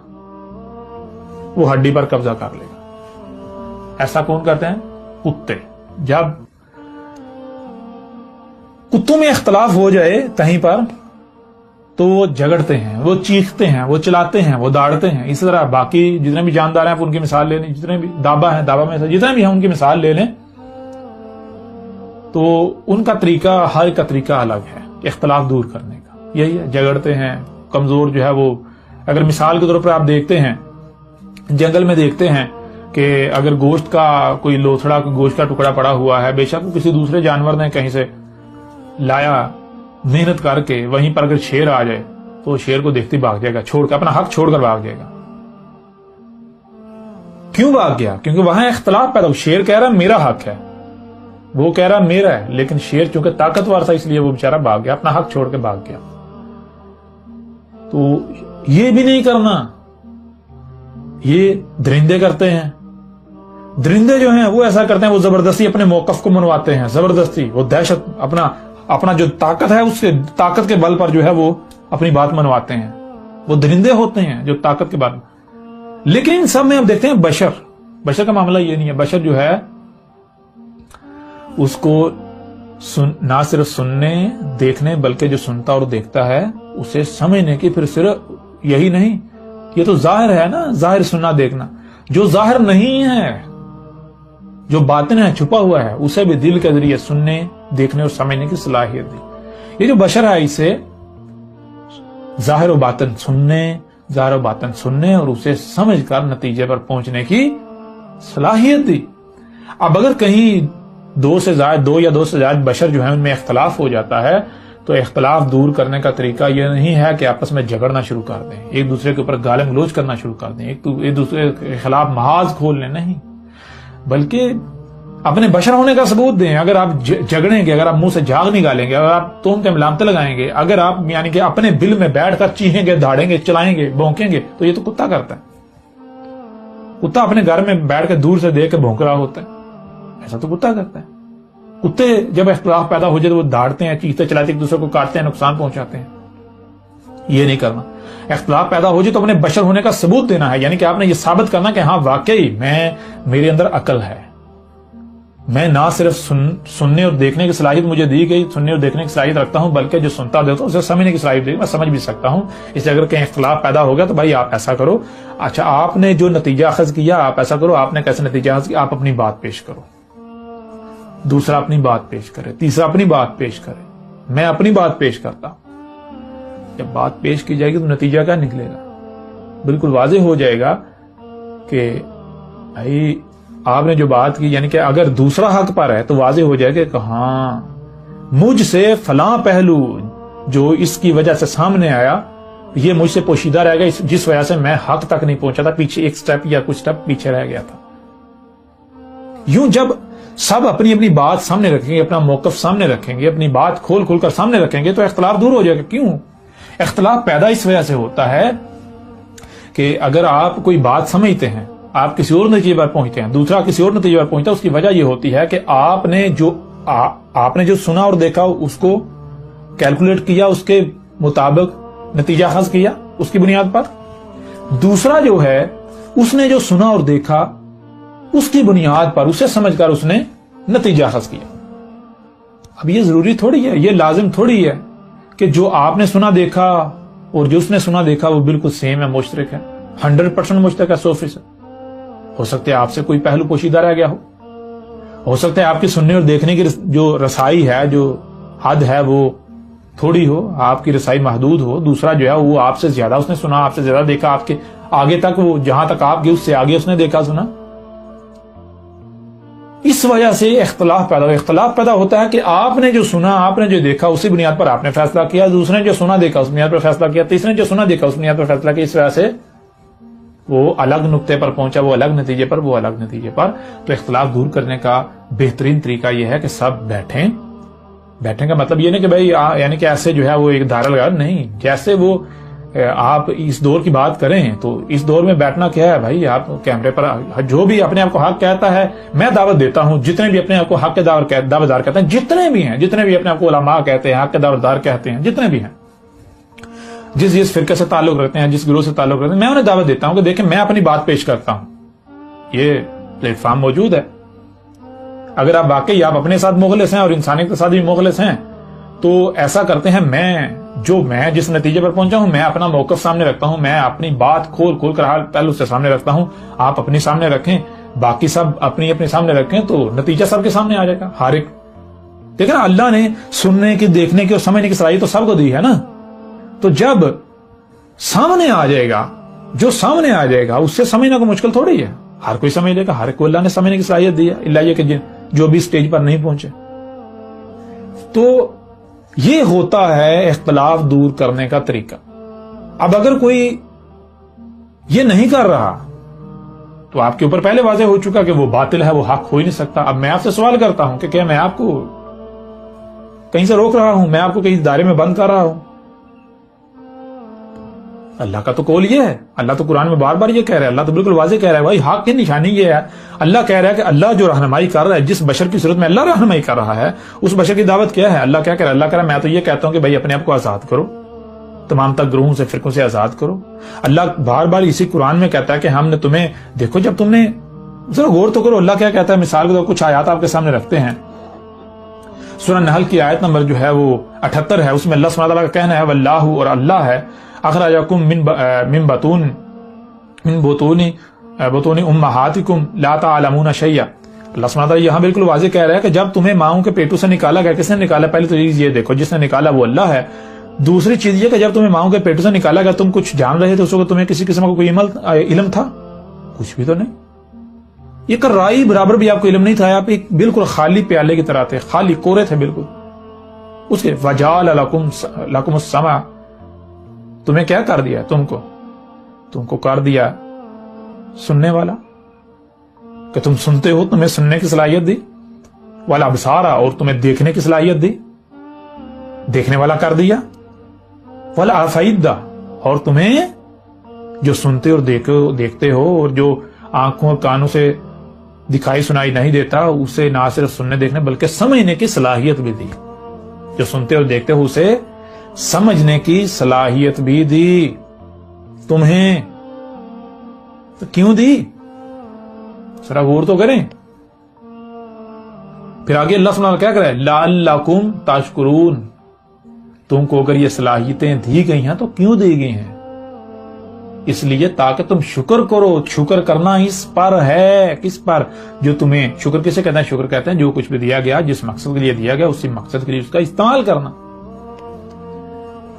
Speaker 1: وہ ہڈی پر قبضہ کر لے گا. ایسا کون کرتے ہیں؟ کتے. جب کتوں میں اختلاف ہو جائے کہیں پر تو وہ جھگڑتے ہیں، وہ چیختے ہیں، وہ چلاتے ہیں، وہ داڑتے ہیں. اس طرح باقی جتنے بھی جاندار ہیں آپ ان کی مثال لے لیں، جتنے بھی دابا ہیں، دابا میں جتنے بھی ہیں ان کی مثال لے لیں، تو ان کا طریقہ، ہر ایک کا طریقہ الگ ہے اختلاف دور کرنے کا. یہی ہے، جھگڑتے ہیں. کمزور جو ہے وہ، اگر مثال کے طور پر آپ دیکھتے ہیں جنگل میں، دیکھتے ہیں کہ اگر گوشت کا کوئی لوتھڑا، کوئی گوشت کا ٹکڑا پڑا ہوا ہے، بے شک وہ کسی دوسرے جانور نے کہیں سے لایا محنت کر کے، وہیں پر اگر شیر آ جائے تو شیر کو دیکھتے بھاگ جائے گا، چھوڑ کر، اپنا حق چھوڑ کر بھاگ جائے گا. کیوں بھاگ گیا؟ کیونکہ وہاں اختلاف پیدا ہو. شیر کہہ رہا میرا حق ہے، وہ کہہ رہا میرا ہے، لیکن شیر چونکہ طاقتور تھا اس لیے وہ بیچارہ بھاگ گیا، اپنا حق چھوڑ کے بھاگ گیا. تو یہ بھی نہیں کرنا، یہ درندے کرتے ہیں. درندے جو ہیں وہ ایسا کرتے ہیں، وہ زبردستی اپنے موقف کو منواتے ہیں، زبردستی وہ دہشت، اپنا جو طاقت ہے اس کے طاقت کے بل پر جو ہے وہ اپنی بات منواتے ہیں. وہ درندے ہوتے ہیں جو طاقت کے بل. لیکن ان سب میں اب دیکھتے ہیں بشر کا معاملہ یہ نہیں ہے. بشر جو ہے اس کو نہ صرف سننے دیکھنے بلکہ جو سنتا اور دیکھتا ہے اسے سمجھنے کی، پھر صرف یہی نہیں، یہ تو ظاہر ہے نا، ظاہر سننا دیکھنا. جو ظاہر نہیں ہے جو باطن ہے چھپا ہوا ہے اسے بھی دل کے ذریعے سننے دیکھنے اور سمجھنے کی صلاحیت دی۔ یہ جو بشر ہے اسے ظاہر و باطن سننے اور اسے سمجھ کر نتیجے پر پہنچنے کی صلاحیت دی۔ اب اگر کہیں دو یا دو سے زائد بشر جو ہیں ان میں اختلاف ہو جاتا ہے تو اختلاف دور کرنے کا طریقہ یہ نہیں ہے کہ آپس میں جھگڑنا شروع کر دیں، ایک دوسرے کے اوپر گالم گلوچ کرنا شروع کر دیں، ایک دوسرے کے خلاف محاذ کھول لیں، نہیں، بلکہ اپنے بشر ہونے کا ثبوت دیں۔ اگر آپ جھگڑیں گے، اگر آپ منہ سے جھاگ نکالیں گے، اگر آپ تہمتیں ملامتیں لگائیں گے، اگر آپ یعنی کہ اپنے دل میں بیٹھ کر چیخیں گے، دھاڑیں گے، چلائیں گے، بھونکیں گے، تو یہ تو کتا کرتا ہے۔ کتا اپنے گھر میں بیٹھ کے دور سے دیکھ کے بھونک رہا ہوتا ہے، ایسا تو کتا کرتا ہے۔ کتے جب اختلاف پیدا ہو جائے تو وہ داڑتے ہیں، چیختے چلاتے ایک دوسرے کو کاٹتے ہیں، نقصان پہنچاتے ہیں۔ یہ نہیں کرنا۔ اختلاف پیدا ہو جائے تو اپنے بشر ہونے کا ثبوت دینا ہے، یعنی کہ آپ نے یہ ثابت کرنا کہ ہاں واقعی میرے اندر عقل ہے، میں نہ صرف سننے اور دیکھنے کی صلاحیت مجھے دی گئی، سننے اور دیکھنے کی صلاحیت رکھتا ہوں، بلکہ جو سنتا دیتا ہوں اسے سمجھنے کی صلاحیت دی، میں سمجھ بھی سکتا ہوں۔ اس لیے اگر کہیں اختلاف پیدا ہو گیا تو بھائی آپ ایسا کرو، اچھا آپ نے جو نتیجہ اخذ کیا آپ ایسا کرو، آپ نے کیسے نتیجہ اخذ کیا، آپ اپنی بات پیش کرو، دوسرا اپنی بات پیش کرے، تیسرا اپنی بات پیش کرے، میں اپنی بات پیش کرتا ہوں۔ جب بات پیش کی جائے گی تو نتیجہ کیا نکلے گا؟ بالکل واضح ہو جائے گا کہ بھائی آپ نے جو بات کی، یعنی کہ اگر دوسرا حق پر ہے تو واضح ہو جائے گا کہ ہاں مجھ سے فلاں پہلو جو اس کی وجہ سے سامنے آیا یہ مجھ سے پوشیدہ رہ گیا، جس وجہ سے میں حق تک نہیں پہنچا تھا، پیچھے ایک سٹیپ یا کچھ سٹیپ پیچھے رہ گیا تھا۔ یوں جب سب اپنی اپنی بات سامنے رکھیں گے، اپنا موقف سامنے رکھیں گے، اپنی بات کھول کھول کر سامنے رکھیں گے تو اختلاف دور ہو جائے گا۔ کیوں اختلاف پیدا اس وجہ سے ہوتا ہے کہ اگر آپ کوئی بات سمجھتے ہیں، آپ کسی اور نتیجے پر پہنچتے ہیں، دوسرا کسی اور نتیجے پر پہنچتا ہے، اس کی وجہ یہ ہوتی ہے کہ آپ نے جو سنا اور دیکھا اس کو کیلکولیٹ کیا، اس کے مطابق نتیجہ اخذ کیا اس کی بنیاد پر، دوسرا جو ہے اس نے جو سنا اور دیکھا اس کی بنیاد پر اسے سمجھ کر اس نے نتیجہ اخذ کیا۔ اب یہ ضروری تھوڑی ہے، یہ لازم تھوڑی ہے کہ جو آپ نے سنا دیکھا اور جو اس نے سنا دیکھا وہ بالکل سیم ہے، مشترک ہے، 100% مشترک ہے، 100%۔ ہو سکتا ہے آپ سے کوئی پہلو پوشیدہ رہ گیا ہو سکتا ہے آپ کی سننے اور دیکھنے کی جو رسائی ہے، جو حد ہے وہ تھوڑی ہو، آپ کی رسائی محدود ہو، دوسرا جو ہے وہ آپ سے زیادہ اس نے سنا، آپ سے زیادہ دیکھا، آپ کے آگے تک وہ جہاں تک آپ گئے اس سے آگے اس نے دیکھا سنا۔ اس وجہ سے اختلاف پیدا ہوتا ہے کہ آپ نے جو سنا، آپ نے جو دیکھا اسی بنیاد پر آپ نے فیصلہ کیا، دوسرے نے جو سنا دیکھا اس بنیاد پر فیصلہ کیا، تیسرے نے جو سنا دیکھا اس بنیاد پر فیصلہ کیا، اس وجہ سے وہ الگ نقطے پر پہنچا، وہ الگ نتیجے پر۔ تو اختلاف دور کرنے کا بہترین طریقہ یہ ہے کہ سب بیٹھیں کا مطلب یہ نہیں کہ بھائی یعنی کہ ایسے جو ہے وہ ایک دائرہ لگا، نہیں، جیسے وہ آپ اس دور کی بات کریں تو اس دور میں بیٹھنا کیا ہے بھائی، آپ کیمرے پر جو بھی اپنے آپ کو حق کہتا ہے، میں دعوت دیتا ہوں، جتنے بھی اپنے آپ کو حق کے دعویدار کہتے ہیں، جتنے بھی اپنے آپ کو علماء کہتے ہیں، حق کے دعویدار کہتے ہیں، جتنے بھی ہیں، جس فرقے سے تعلق رکھتے ہیں، جس گروہ سے تعلق رکھتے ہیں، میں انہیں دعوت دیتا ہوں کہ دیکھیں میں اپنی بات پیش کرتا ہوں، یہ پلیٹ فارم موجود ہے۔ اگر آپ واقعی آپ اپنے ساتھ مخلص ہیں اور انسانیت کے ساتھ بھی مخلص ہیں تو ایسا کرتے ہیں، میں جس نتیجے پر پہنچا ہوں میں اپنا موقف سامنے رکھتا ہوں، میں اپنی بات کھول کر پہلو سے سامنے رکھتا ہوں، آپ اپنی سامنے رکھیں، باقی سب اپنی سامنے رکھیں، تو نتیجہ سب کے سامنے آ جائے گا، ہر ایک۔ دیکھیں نا، اللہ نے سننے کی، دیکھنے کی اور سمجھنے کی صلاحیت تو سب کو دی ہے نا، تو جب سامنے آ جائے گا، جو سامنے آ جائے گا اس سے سمجھنا کو مشکل تھوڑی ہے، ہر کوئی سمجھ لے گا، ہر کوئی اللہ نے سمجھنے کی صلاحیت دی ہے، اللہ یہ کہ جو بھی سٹیج پر نہیں پہنچے۔ تو یہ ہوتا ہے اختلاف دور کرنے کا طریقہ۔ اب اگر کوئی یہ نہیں کر رہا تو آپ کے اوپر پہلے واضح ہو چکا کہ وہ باطل ہے، وہ حق ہو ہی نہیں سکتا۔ اب میں آپ سے سوال کرتا ہوں کہ کیا میں آپ کو کہیں سے روک رہا ہوں، میں آپ کو کہیں دائرے میں بند کر رہا ہوں؟ اللہ کا تو قول یہ ہے، اللہ تو قرآن میں بار بار یہ کہہ رہا ہے، اللہ تو بالکل واضح کہہ رہا ہے، بھائی حق کی نشانی یہ ہے، اللہ کہہ رہا ہے کہ اللہ جو رہنمائی کر رہا ہے، جس بشر کی صورت میں اللہ رہنمائی کر رہا ہے اس بشر کی دعوت کیا ہے؟ اللہ کیا کہہ رہا ہے؟ اللہ کہہ رہا ہے میں تو یہ کہتا ہوں کہ بھائی اپنے آپ کو آزاد کرو، تمام تک گروہوں سے، فرقوں سے آزاد کرو۔ اللہ بار بار اسی قرآن میں کہتا ہے کہ ہم نے تمہیں، دیکھو جب تم نے ذرا غور تو کرو اللہ کیا کہتا ہے۔ مثال کے طور پر کچھ آیات آپ کے سامنے رکھتے ہیں، سورہ نحل کی آیت نمبر جو ہے وہ 78 ہے، اس میں اللہ سبحانہ وتعالیٰ کا کہنا ہے واللہ، اور اللہ ہے، اخرجکم من بطون امہاتکم لا تعلمون شیئا، اللہ سبحانہ وتعالی یہاں بالکل واضح کہہ رہا ہے کہ جب تمہیں ماؤں کے پیٹوں سے نکالا گیا، کس نے نکالا؟ پہلے تو یہ دیکھو، جس نے نکالا وہ اللہ ہے۔ دوسری چیز یہ کہ جب تمہیں ماؤں کے پیٹوں سے نکالا گیا تم کچھ جان رہے تھے اس وقت؟ تمہیں کسی قسم کا کوئی علم تھا؟ کچھ بھی تو نہیں۔ یہ رائی برابر بھی آپ کو علم نہیں تھا، آپ ایک بالکل خالی پیالے کی طرح تھے، خالی کورے تھے بالکل۔ اس کے وجعل لکم السمع، تمہیں کیا کر دیا؟ تم کو کر دیا سننے والا، کہ تم سنتے ہو، تمہیں سننے کی صلاحیت دی، والابصار، اور تمہیں دیکھنے کی صلاحیت دی، دیکھنے والا کر دیا، والافئدہ، اور تمہیں جو سنتے اور دیکھتے ہو اور جو آنکھوں اور کانوں سے دکھائی سنائی نہیں دیتا اسے نہ صرف سننے دیکھنے بلکہ سمجھنے کی صلاحیت بھی دی۔ جو سنتے اور دیکھتے ہو اسے سمجھنے کی صلاحیت بھی دی تمہیں۔ تو کیوں دی؟ ذرا غور تو کریں۔ پھر آگے اللہ سبحانہ کیا کرے؟ لعلکم تشکرون، تم کو اگر یہ صلاحیتیں دی گئی ہیں تو کیوں دی گئی ہیں؟ اس لیے تاکہ تم شکر کرو۔ شکر کرنا اس پر ہے، کس پر؟ جو تمہیں، شکر کسے کہتے ہیں؟ شکر کہتے ہیں جو کچھ بھی دیا گیا، جس مقصد کے لیے دیا گیا اسی مقصد کے لیے اس کا استعمال کرنا۔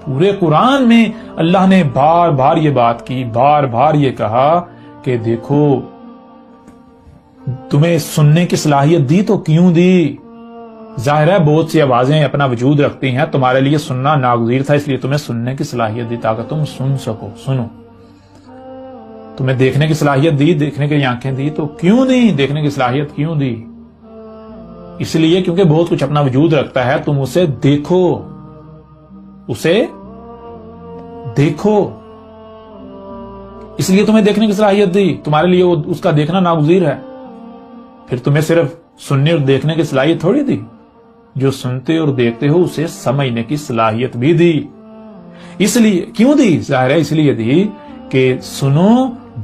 Speaker 1: پورے قرآن میں اللہ نے بار بار یہ بات کی، بار بار یہ کہا کہ دیکھو تمہیں سننے کی صلاحیت دی تو کیوں دی؟ ظاہر ہے بہت سی آوازیں اپنا وجود رکھتی ہیں، تمہارے لیے سننا ناگزیر تھا، اس لیے تمہیں سننے کی صلاحیت دی تاکہ تم سن سکو، سنو۔ تمہیں دیکھنے کی صلاحیت دی، دیکھنے کی آنکھیں دی تو کیوں دی؟ دیکھنے کی صلاحیت کیوں دی؟ اس لیے کیونکہ بہت کچھ اپنا وجود رکھتا ہے، تم اسے دیکھو، اسے دیکھو، اس لیے تمہیں دیکھنے کی صلاحیت دی، تمہارے لیے اس کا دیکھنا ناگزیر ہے۔ پھر تمہیں صرف سننے اور دیکھنے کی صلاحیت تھوڑی دی، جو سنتے اور دیکھتے ہو اسے سمجھنے کی صلاحیت بھی دی۔ اس لیے کیوں دی؟ ظاہر ہے اس لیے دی کہ سنو،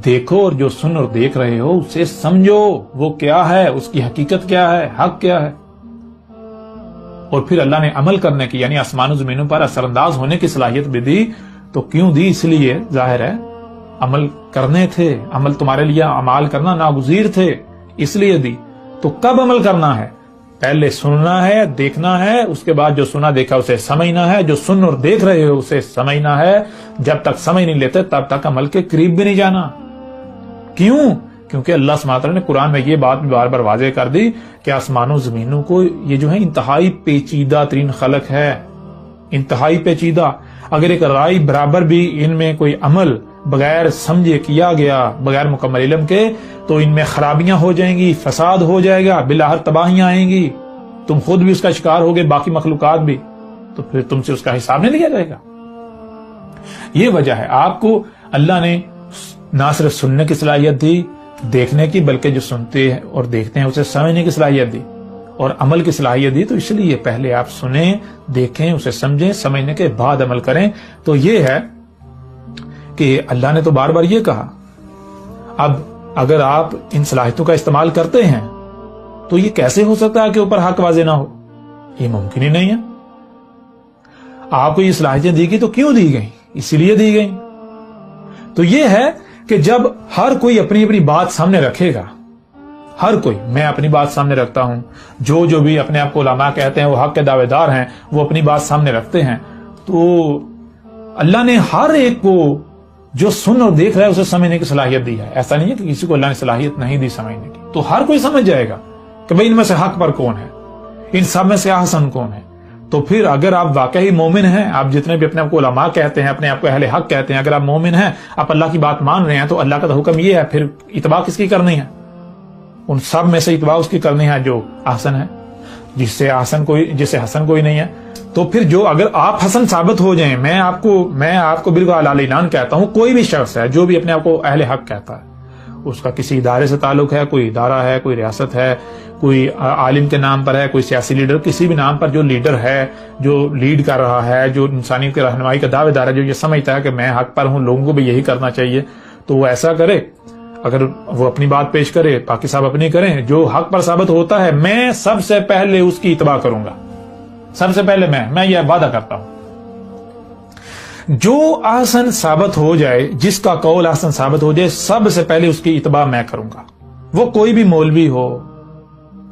Speaker 1: دیکھو، اور جو سن اور دیکھ رہے ہو اسے سمجھو، وہ کیا ہے، اس کی حقیقت کیا ہے، حق کیا ہے۔ اور پھر اللہ نے عمل کرنے کی، یعنی آسمان و زمینوں پر اثر انداز ہونے کی صلاحیت بھی دی۔ تو کیوں دی؟ اس لیے ظاہر ہے عمل کرنے تھے، عمل تمہارے لیے اعمال کرنا ناگزیر تھے، اس لیے دی۔ تو کب عمل کرنا ہے؟ پہلے سننا ہے، دیکھنا ہے، اس کے بعد جو سنا دیکھا اسے سمجھنا ہے، جو سن اور دیکھ رہے ہو اسے سمجھنا ہے۔ جب تک سمجھ نہیں لیتے تب تک عمل کے قریب بھی نہیں جانا۔ کیوں؟ کیونکہ اللہ سبحانہ وتعالی نے قرآن میں یہ بات بھی بار بار واضح کر دی کہ آسمانوں و زمینوں کو یہ جو ہے انتہائی پیچیدہ ترین خلق ہے، انتہائی پیچیدہ۔ اگر ایک رائی برابر بھی ان میں کوئی عمل بغیر سمجھے کیا گیا، بغیر مکمل علم کے، تو ان میں خرابیاں ہو جائیں گی، فساد ہو جائے گا، بالآخر تباہیاں آئیں گی، تم خود بھی اس کا شکار ہوگے، باقی مخلوقات بھی، تو پھر تم سے اس کا حساب نہیں لیا جائے گا۔ یہ وجہ ہے آپ کو اللہ نے نہ صرف سننے کی صلاحیت دی، دیکھنے کی، بلکہ جو سنتے اور دیکھتے ہیں اسے سمجھنے کی صلاحیت دی اور عمل کی صلاحیت دی۔ تو اس لیے پہلے آپ سنیں، دیکھیں، اسے سمجھیں، سمجھنے کے بعد عمل کریں۔ تو یہ ہے کہ اللہ نے تو بار بار یہ کہا۔ اب اگر آپ ان صلاحیتوں کا استعمال کرتے ہیں تو یہ کیسے ہو سکتا ہے کہ اوپر حق واضح نہ ہو؟ یہ ممکن ہی نہیں ہے۔ آپ کو یہ صلاحیتیں دی گئی تو کیوں دی گئی؟ اسی لیے دی گئی۔ تو یہ ہے کہ جب ہر کوئی اپنی اپنی بات سامنے رکھے گا، ہر کوئی، میں اپنی بات سامنے رکھتا ہوں، جو بھی اپنے آپ کو علماء کہتے ہیں وہ حق کے دعوے دار ہیں، وہ اپنی بات سامنے رکھتے ہیں، تو اللہ نے ہر ایک کو جو سن اور دیکھ رہا ہے اسے سمجھنے کی صلاحیت دی ہے۔ ایسا نہیں ہے کہ کسی کو اللہ نے صلاحیت نہیں دی سمجھنے کی، تو ہر کوئی سمجھ جائے گا کہ بھئی ان میں سے حق پر کون ہے، ان سب میں سے احسن کون ہے۔ تو پھر اگر آپ واقعی مومن ہیں، آپ جتنے بھی اپنے آپ کو علماء کہتے ہیں، اپنے آپ کو اہل حق کہتے ہیں، اگر آپ مومن ہیں، آپ اللہ کی بات مان رہے ہیں، تو اللہ کا تو حکم یہ ہے، پھر اتباع کس کی کرنی ہے؟ ان سب میں سے اتباع اس کی کرنی ہے جو احسن ہے، جسے حسن کوئی نہیں ہے۔ تو پھر جو اگر آپ حسن ثابت ہو جائیں، میں آپ کو بالکل اعلان کہتا ہوں، کوئی بھی شخص ہے جو بھی اپنے آپ کو اہل حق کہتا ہے، اس کا کسی ادارے سے تعلق ہے، کوئی ادارہ ہے، کوئی ریاست ہے، کوئی عالم کے نام پر ہے، کوئی سیاسی لیڈر، کسی بھی نام پر جو لیڈر ہے، جو لیڈ کر رہا ہے، جو انسانیت کی رہنمائی کا دعوے دار ہے، جو یہ سمجھتا ہے کہ میں حق پر ہوں، لوگوں کو بھی یہی کرنا چاہیے، تو وہ ایسا کرے۔ اگر وہ اپنی بات پیش کرے، باقی صاحب اپنی کریں، جو حق پر ثابت ہوتا ہے میں سب سے پہلے اس کی اتباع کروں گا، سب سے پہلے میں یہ وعدہ کرتا ہوں۔ جو احسن ثابت ہو جائے، جس کا قول احسن ثابت ہو جائے، سب سے پہلے اس کی اتباع میں کروں گا، وہ کوئی بھی مولوی ہو،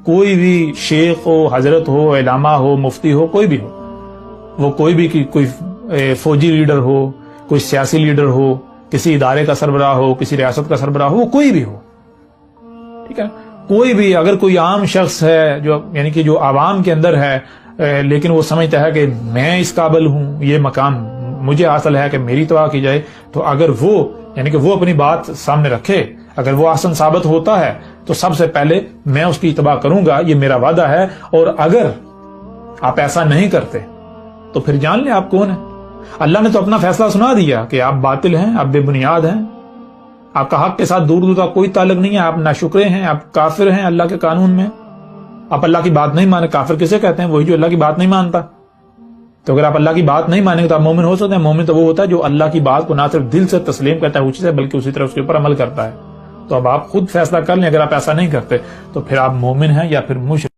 Speaker 1: کوئی بھی شیخ ہو، حضرت ہو، علامہ ہو، مفتی ہو، کوئی بھی ہو، وہ کوئی بھی کوئی فوجی لیڈر ہو، کوئی سیاسی لیڈر ہو، کسی ادارے کا سربراہ ہو، کسی ریاست کا سربراہ ہو، وہ کوئی بھی ہو، ٹھیک ہے، کوئی بھی، اگر کوئی عام شخص ہے جو یعنی کہ جو عوام کے اندر ہے لیکن وہ سمجھتا ہے کہ میں اس قابل ہوں، یہ مقام مجھے حاصل ہے کہ میری توبہ کی جائے، تو اگر وہ یعنی کہ وہ اپنی بات سامنے رکھے، اگر وہ حسن ثابت ہوتا ہے تو سب سے پہلے میں اس کی اتباع کروں گا، یہ میرا وعدہ ہے۔ اور اگر آپ ایسا نہیں کرتے تو پھر جان لیں آپ کون ہیں۔ اللہ نے تو اپنا فیصلہ سنا دیا کہ آپ باطل ہیں، آپ بے بنیاد ہیں، آپ کا حق کے ساتھ دور دور کا کوئی تعلق نہیں ہے، آپ ناشکرے ہیں، آپ کافر ہیں اللہ کے قانون میں، آپ اللہ کی بات نہیں مانے۔ کافر کسے کہتے ہیں؟ وہی جو اللہ کی بات نہیں مانتا۔ تو اگر آپ اللہ کی بات نہیں مانیں گے تو آپ مومن ہو سکتے ہیں۔ مومن تو وہ ہوتا ہے جو اللہ کی بات کو نہ صرف دل سے تسلیم کرتا ہے اسی سے، بلکہ اسی طرح اس کے اوپر عمل کرتا ہے۔ تو اب آپ خود فیصلہ کر لیں، اگر آپ ایسا نہیں کرتے تو پھر آپ مومن ہیں یا پھر مشرک۔